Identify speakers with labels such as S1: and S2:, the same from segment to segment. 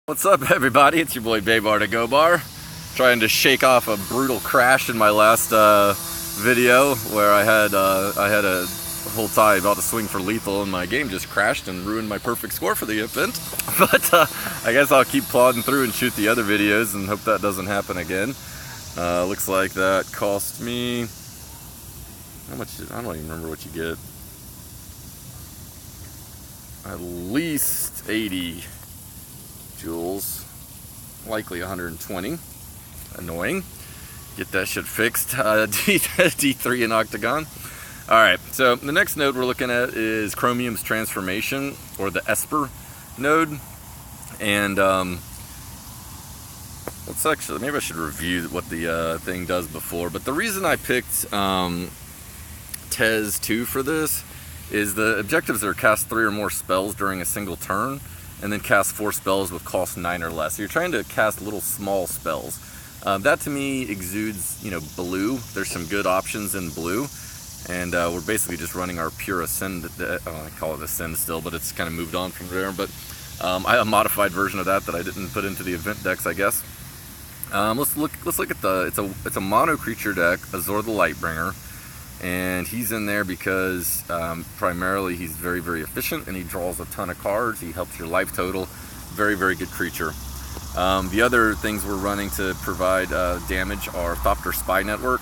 S1: What's up, everybody? It's your boy Baybar to Go Bar, trying to shake off a brutal crash in my last video where I had a whole tie about to swing for lethal, and my game just crashed and ruined my perfect score for the event. But I guess I'll keep plodding through and shoot the other videos and hope that doesn't happen again. Looks like that cost me how much? I don't even remember what you get. At least 80 jewels, likely 120. Annoying. Get that shit fixed. D3 in Octagon. Alright, so the next node we're looking at is Chromium's transformation, or the Esper node. And let's actually, maybe I should review what the thing does before. But the reason I picked Tez 2 for this is the objectives are cast 3 or more spells during a single turn, and then cast 4 spells with cost 9 or less. So you're trying to cast little small spells. That to me exudes, blue. There's some good options in blue, and we're basically just running our pure Ascend. I call it Ascend still, but it's kind of moved on from there. But I have a modified version of that I didn't put into the event decks, I guess. Let's look at it's a mono creature deck, Azor the Lawbringer. And he's in there because primarily he's very, very efficient, and he draws a ton of cards. He helps your life total. Very, very good creature. The other things we're running to provide damage are Thopter Spy Network.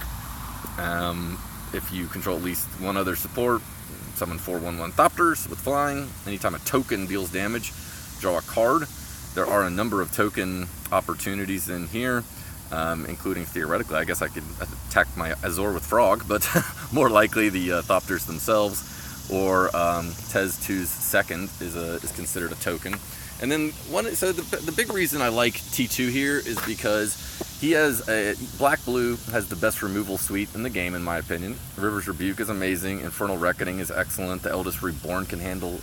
S1: If you control at least one other support, summon 4/1/1 Thopters with flying. Anytime a token deals damage, draw a card. There are a number of token opportunities in here. Including theoretically, I guess I could attack my Azor with Frog, but more likely the Thopters themselves, or Tez 2's second is considered a token. And then so the big reason I like T2 here is because he has Black-Blue has the best removal suite in the game, in my opinion. River's Rebuke is amazing. Infernal Reckoning is excellent. The Eldest Reborn can handle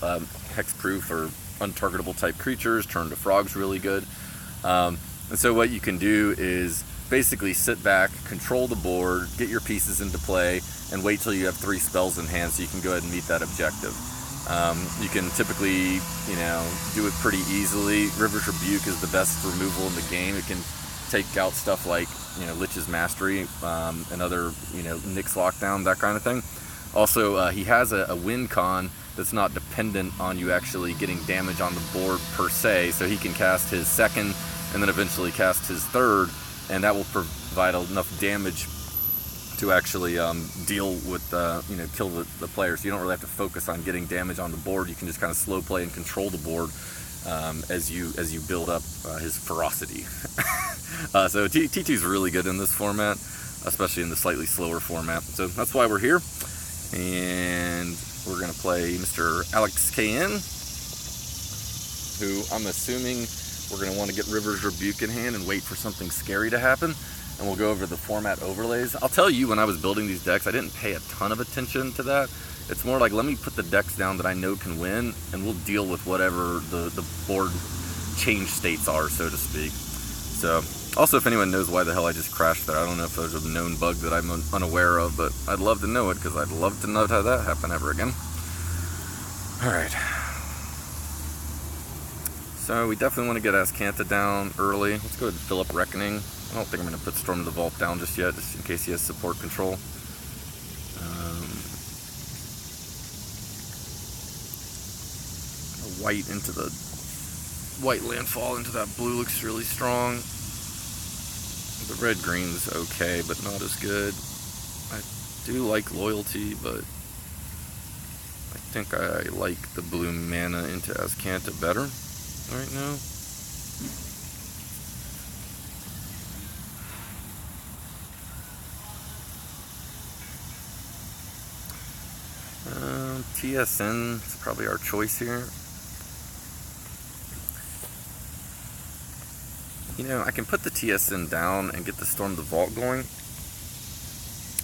S1: Hexproof or untargetable type creatures. Turn to Frog's really good. And so what you can do is basically sit back, control the board, get your pieces into play, and wait till you have 3 spells in hand so you can go ahead and meet that objective. You can typically, do it pretty easily. River's Rebuke is the best removal in the game. It can take out stuff like, Lich's Mastery, and other, Nyx Lockdown, that kind of thing. Also, he has a win con that's not dependent on you actually getting damage on the board per se, so he can cast his second and then eventually cast his third, and that will provide enough damage to actually deal with, kill the player. So you don't really have to focus on getting damage on the board. You can just kind of slow play and control the board as you build up his ferocity. So T2 is really good in this format, especially in the slightly slower format. So that's why we're here, and we're going to play Mr. Alex KN, who I'm assuming we're going to want to get River's Rebuke in hand and wait for something scary to happen, and we'll go over the format overlays. I'll tell you, when I was building these decks, I didn't pay a ton of attention to that. It's more like, let me put the decks down that I know can win, and we'll deal with whatever the board change states are, so to speak. So, also, if anyone knows why the hell I just crashed there, I don't know if there's a known bug that I'm unaware of, but I'd love to know it, because I'd love to not have that happen ever again. Alright. So we definitely want to get Azcanta down early. Let's go ahead and fill up Reckoning. I don't think I'm going to put Storm of the Vault down just yet, just in case he has support control. White landfall into that blue looks really strong. The red-green's okay, but not as good. I do like Loyalty, but I think I like the blue mana into Azcanta better right now. TSN is probably our choice here. I can put the TSN down and get the Storm the Vault going,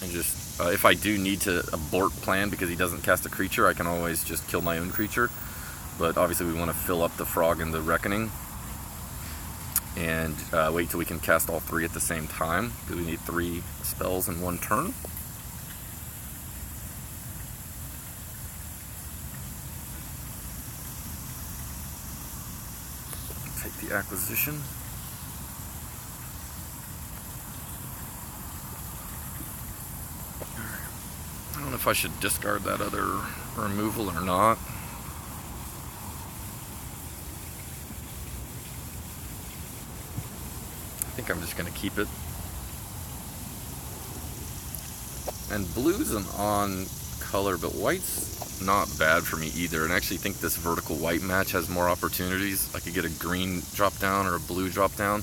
S1: and just if I do need to abort plan because he doesn't cast a creature, I can always just kill my own creature. But obviously we want to fill up the Frog and the Reckoning, and wait till we can cast all 3 at the same time, because we need 3 spells in 1 turn. Take the the acquisition. I don't know if I should discard that other removal or not. I think I'm just going to keep it. And blue's an on color, but white's not bad for me either. And I actually think this vertical white match has more opportunities. I could get a green drop down or a blue drop down.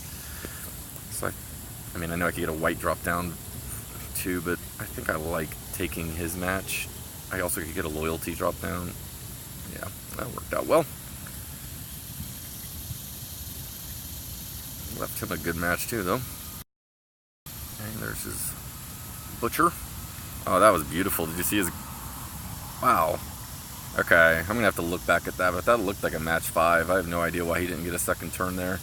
S1: So I mean, I know I could get a white drop down too, but I think I like taking his match. I also could get a loyalty drop down. Yeah, that worked out well. Left him a good match too, though. And there's his Butcher. Oh, that was beautiful. Did you see his... Wow. Okay, I'm going to have to look back at that, but that looked like a match 5. I have no idea why he didn't get a second turn there.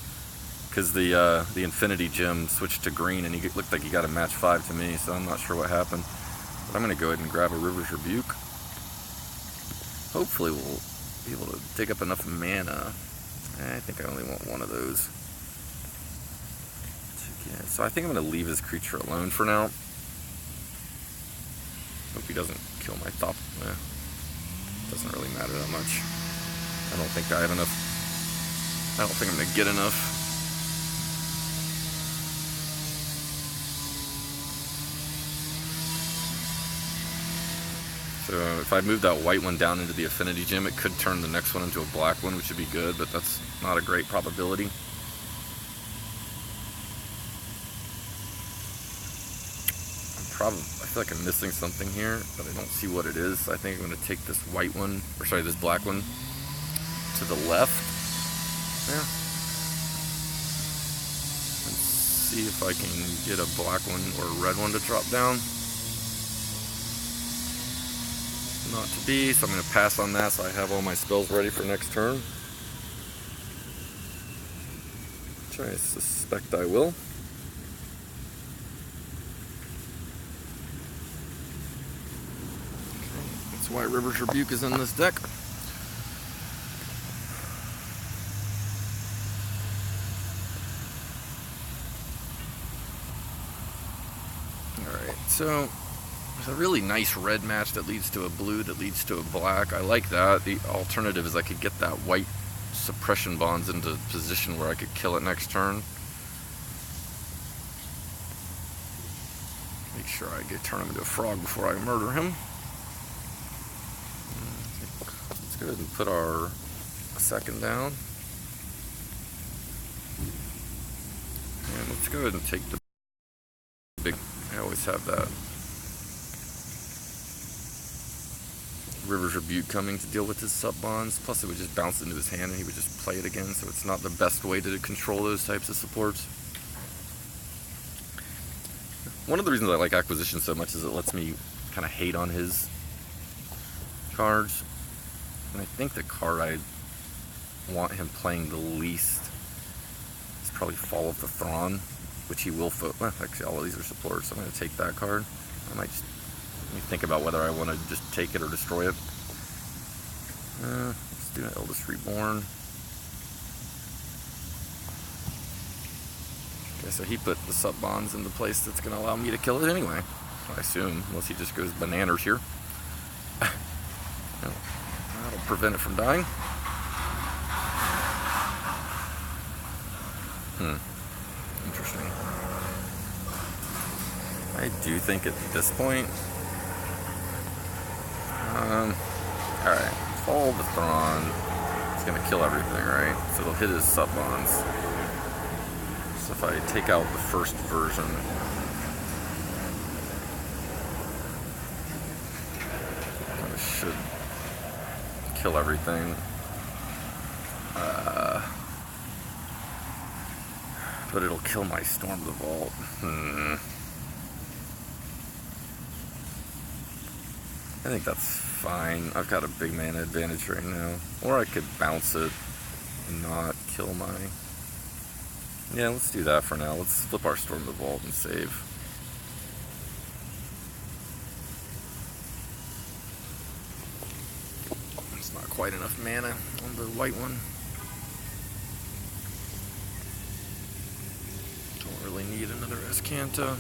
S1: Because the Infinity Gem switched to green, and he looked like he got a match 5 to me, so I'm not sure what happened. But I'm going to go ahead and grab a River's Rebuke. Hopefully we'll be able to dig up enough mana. I think I only want one of those. So I think I'm going to leave his creature alone for now. Hope he doesn't kill my Thopter. Doesn't really matter that much. I don't think I have enough. I don't think I'm going to get enough. So if I move that white one down into the Affinity Gem, it could turn the next one into a black one, which would be good, but that's not a great probability. I feel like I'm missing something here, but I don't see what it is. I think I'm going to take this white one, or sorry, this black one to the left. Yeah. And see if I can get a black one or a red one to drop down. Not to be, so I'm going to pass on that so I have all my spells ready for next turn. Which I suspect I will. That's why River's Rebuke is in this deck. Alright, so there's a really nice red match that leads to a blue that leads to a black. I like that. The alternative is I could get that white suppression bonds into position where I could kill it next turn. Make sure I turn him into a frog before I murder him. Let's go ahead and put our second down. And let's go ahead and take the big... I always have that River's Rebuke coming to deal with his sub-bonds. Plus it would just bounce into his hand and he would just play it again, so it's not the best way to control those types of supports. One of the reasons I like Acquisition so much is it lets me kind of hate on his cards. And I think the card I want him playing the least is probably Fall of the Thrawn, which he will... Well, actually all of these are supports, so I'm going to take that card. I might just... Let me think about whether I want to just take it or destroy it. Let's do an Eldest Reborn. Okay, so he put the sub-bonds in the place that's going to allow me to kill it anyway. I assume, unless he just goes bananas here. No, that'll prevent it from dying. Interesting. I do think at this point... Alright, Fall of the Thrawn. It's gonna kill everything, right? So it'll hit his sub-bonds. So if I take out the first version, it should kill everything. But it'll kill my Storm the Vault. I think that's fine. I've got a big mana advantage right now. Or I could bounce it and not kill my... Yeah, let's do that for now. Let's flip our Storm the Vault and save. It's not quite enough mana on the white one. Azcanta.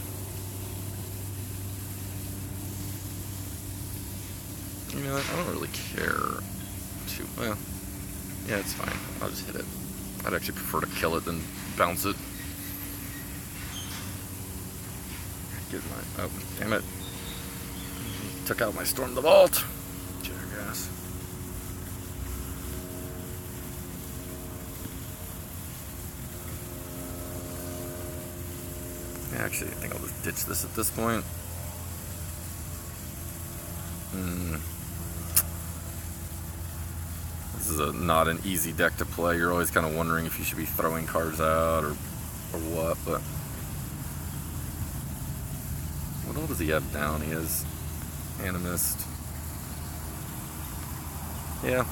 S1: You know what? I don't really care too well. Yeah, it's fine. I'll just hit it. I'd actually prefer to kill it than bounce it. Get my... Oh, damn it. Took out my Storm the Vault. Jackass. Yeah, actually, I think I'll just ditch this at this point. This is not an easy deck to play. You're always kind of wondering if you should be throwing cards out or what, but... What all does he have down? He has Animist. Yeah,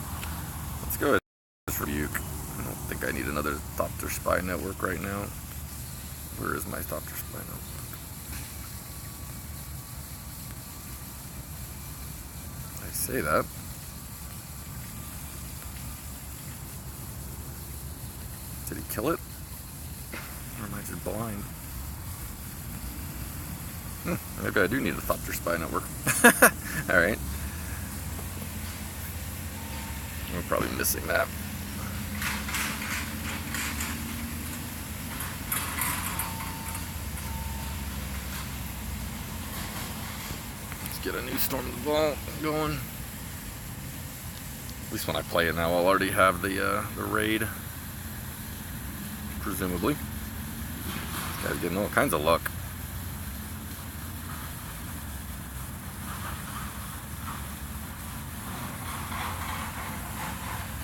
S1: let's go ahead and Rebuke. I don't think I need another Thopter Spy Network right now. Where is my Thopter Spy Network? I say that. Did he kill it? Or am I just blind? Maybe I do need a Thopter Spy Network. Alright. We're probably missing that. Let's get a new Storm the Vault going. At least when I play it now, I'll already have the raid. Presumably. This guy's getting all kinds of luck.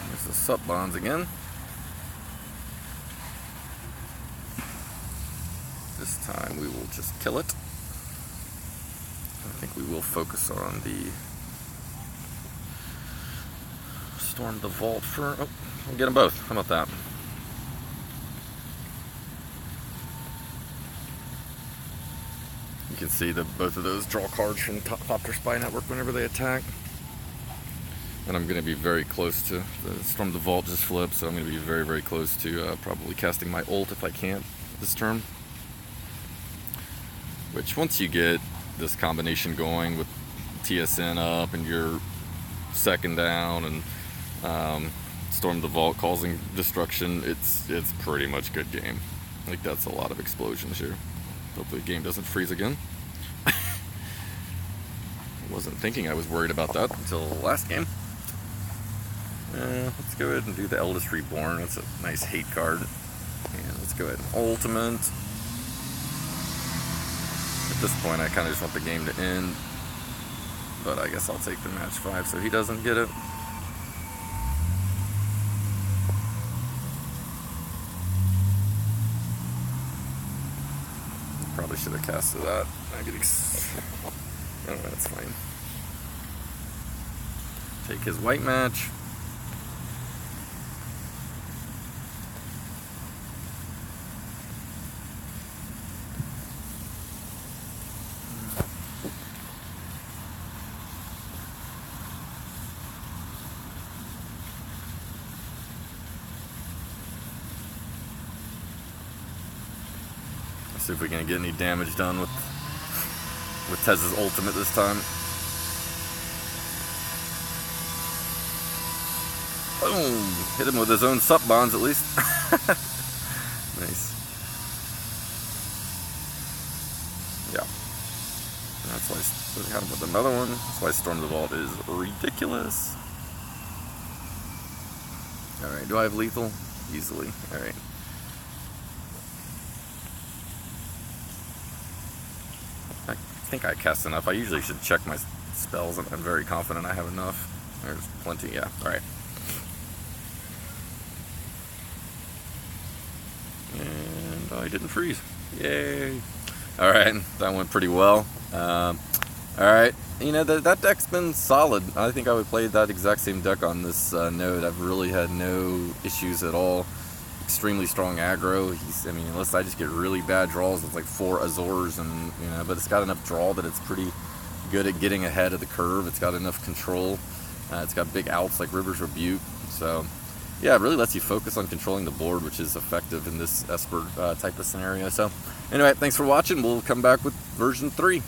S1: There's the sup bonds again. This time we will just kill it. I think we will focus on the Storm the Vault for... Oh, we'll get them both. How about that? You can see that both of those draw cards from Thopter Spy Network whenever they attack. And I'm going to be very close to... The Storm the Vault just flipped, so I'm going to be very, very close to probably casting my ult if I can't this turn. Which, once you get this combination going with TSN up and your second down and Storm the Vault causing destruction, it's pretty much good game. Like, that's a lot of explosions here. Hopefully the game doesn't freeze again. I wasn't thinking I was worried about that until the last game. Let's go ahead and do the Eldest Reborn. That's a nice hate card. And let's go ahead and ultimate. At this point, I kind of just want the game to end. But I guess I'll take the match 5 so he doesn't get it. Probably should have casted that. Oh, that's fine. Take his white match. See if we can get any damage done with Tez's ultimate this time. Boom! Hit him with his own sup bonds at least. Nice. Yeah. And that's why we got him with another one. That's why Storm the Vault is ridiculous. Alright, do I have lethal? Easily. Alright. I think I cast enough. I usually should check my spells. I'm very confident I have enough. There's plenty, yeah. Alright. And I didn't freeze. Yay! Alright, that went pretty well. Alright, you know, that deck's been solid. I think I would play that exact same deck on this node. I've really had no issues at all. Extremely strong aggro. I mean, unless I just get really bad draws with like 4 Azors, and you know, but it's got enough draw that it's pretty good at getting ahead of the curve. It's got enough control. It's got big outs like River's Rebuke. So yeah, it really lets you focus on controlling the board, which is effective in this Esper type of scenario. So anyway, thanks for watching. We'll come back with version 3.